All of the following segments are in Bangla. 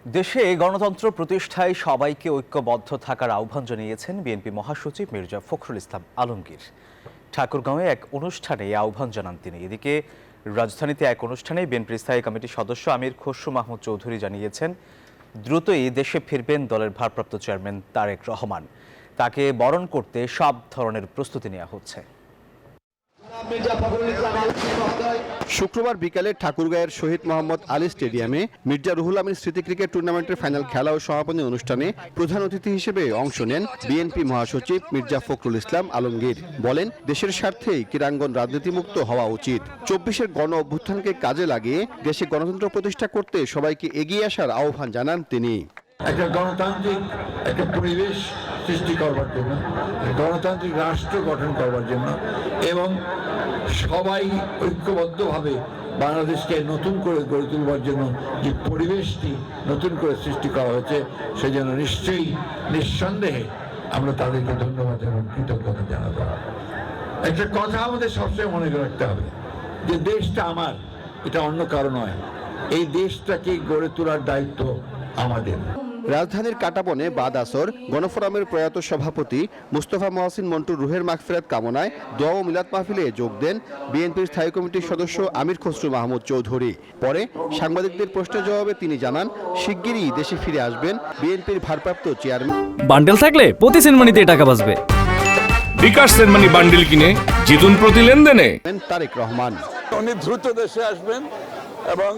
দেশে গণতন্ত্র প্রতিষ্ঠায় সবাইকে ঐক্যবদ্ধ থাকার আহ্বান জানিয়েছেন বিএনপি মহাসচিব মির্জা ফখরুল ইসলাম আলমগীর। ঠাকুরগাঁওয়ে এক অনুষ্ঠানে এই আহ্বান জানান তিনি। এদিকে রাজধানীতে এক অনুষ্ঠানে বিএনপির স্থায়ী কমিটির সদস্য আমির খসরু মাহমুদ চৌধুরী জানিয়েছেন, দ্রুতই দেশে ফিরবেন দলের ভারপ্রাপ্ত চেয়ারম্যান তারেক রহমান। তাকে বরণ করতে সব ধরনের প্রস্তুতি নেওয়া হচ্ছে। শুক্রবার বিকালে ঠাকুরগাঁয়ের শহীদ মোহাম্মদ আলী স্টেডিয়ামে মির্জা রুহুল আমিন স্মৃতি ক্রিকেট টুর্নামেন্টের ফাইনাল খেলা ও সমাপনী অনুষ্ঠানে প্রধান অতিথি হিসেবে অংশ নেন বিএনপি মহাসচিব মির্জা ফখরুল ইসলাম আলমগীর। বলেন, দেশের স্বার্থেই ক্রীড়াঙ্গন রাজনীতিমুক্ত হওয়া উচিত। ২৪-এর গণ অভ্যুত্থানকে কাজে লাগিয়ে দেশে গণতন্ত্র প্রতিষ্ঠা করতে সবাইকে এগিয়ে আসার আহ্বান জানান তিনি। একটা গণতান্ত্রিক একটা পরিবেশ সৃষ্টি করবার জন্য, গণতান্ত্রিক রাষ্ট্র গঠন করবার জন্য এবং সবাই ঐক্যবদ্ধভাবে বাংলাদেশকে নতুন করে গড়ে তুলবার জন্য যে পরিবেশটি নতুন করে সৃষ্টি করা হয়েছে, সেজন্য নিশ্চয়ই নিঃসন্দেহে আমরা তাদেরকে ধন্যবাদ এবং কৃতজ্ঞতা জানাবো। একটা কথা আমাদের সবসময় মনে রাখতে হবে যে দেশটা আমার, এটা অন্য কারো নয়। এই দেশটাকে গড়ে তোলার দায়িত্ব আমাদের। রাজধানীর কাটাবনে বাদ আসর গণফোরামের প্রয়াত সভাপতি মুস্তফা মহসিন মন্টুর রুহের মাগফিরাত কামনায় দোয়া ও মিলাদ মাহফিলে যোগ দেন বিএনপির স্থায়ী কমিটির সদস্য আমির খসরু মাহমুদ চৌধুরী। পরে সাংবাদিকদের প্রশ্নের জবাবে তিনি জানান, শিগগিরই দেশে ফিরে আসবেন বিএনপির ভারপ্রাপ্ত চেয়ারম্যান। বান্ডেল থাকলে প্রতি সেনমানিতে টাকা বাঁচবে। বিকাশ সেনমানি বান্ডেল কিনে জিতুন প্রতি লেনদেনে। তারেক রহমান উনি দ্রুত দেশে আসবেন এবং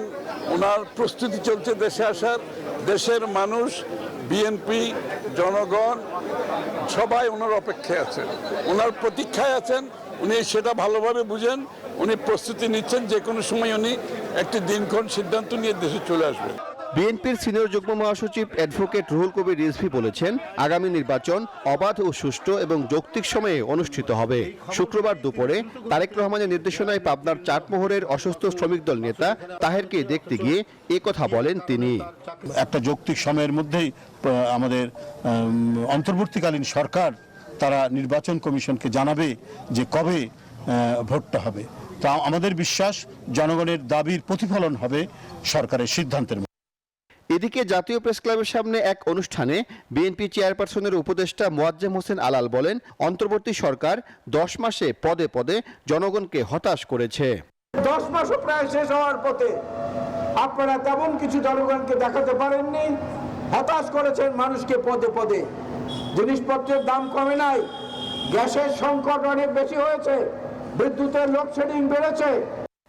ওনার প্রস্তুতি চলছে দেশে আসার। দেশের মানুষ, বিএনপি, জনগণ সবাই ওনার অপেক্ষায় আছেন, ওনার প্রতীক্ষায় আছেন। উনি সেটা ভালোভাবে বুঝেন, উনি প্রস্তুতি নিচ্ছেন। যে কোনো সময় উনি একটি দিনক্ষণ সিদ্ধান্ত নিয়ে দেশে চলে আসবেন। বিএনপির সিনিয়র যুগ্ম মহাসচিব অ্যাডভোকেট রুহুল কবির রিজভী বলেছেন, আগামী নির্বাচন অবাধ ও সুষ্ঠু এবং যৌক্তিক সময়ে অনুষ্ঠিত হবে। শুক্রবার দুপুরে তারেক রহমানের নির্দেশনায় পাবনার চাটমোহরের অসুস্থ শ্রমিক দল নেতা তাহেরকে দেখতে গিয়ে কথা বলেন তিনি। একটা যৌক্তিক সময়ের মধ্যেই আমাদের অন্তর্বর্তীকালীন সরকার তারা নির্বাচন কমিশনকে জানাবে যে কবে ভোটটা হবে। তা আমাদের বিশ্বাস, জনগণের দাবির প্রতিফলন হবে সরকারের সিদ্ধান্তের। এদিকে জাতীয় প্রেস ক্লাবের সামনে এক অনুষ্ঠানে বিএনপি চেয়ারপারসনের উপদেষ্টা মোয়াজ্জেম হোসেন আলাল বলেন, অন্তর্বর্তী সরকার 10 মাসে পদে পদে জনগণকে হতাশ করেছে। 10 মাসও প্রায় শেষ হওয়ার পথে আপনারা তেমন কিছু জনগণকে দেখাতে পারেননি। হতাশ করেছেন মানুষকে পদে পদে। জিনিসপত্রের দাম কমে নাই, গ্যাসের সংকট অনেক বেশি হয়েছে, বিদ্যুতের লোডশেডিং বেড়েছে।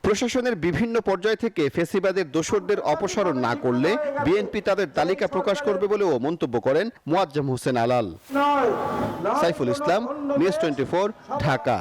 প্রশাসনের বিভিন্ন পর্যায় থেকে ফেসিবাদের দোসরদের অপসারণ না করলে বিএনপি তাদের তালিকা প্রকাশ করবে বলেও মন্তব্য করেন মোয়াজ্জেম হোসেন আলাল। সাইফুল ইসলাম, নিউজ 24, ঢাকা।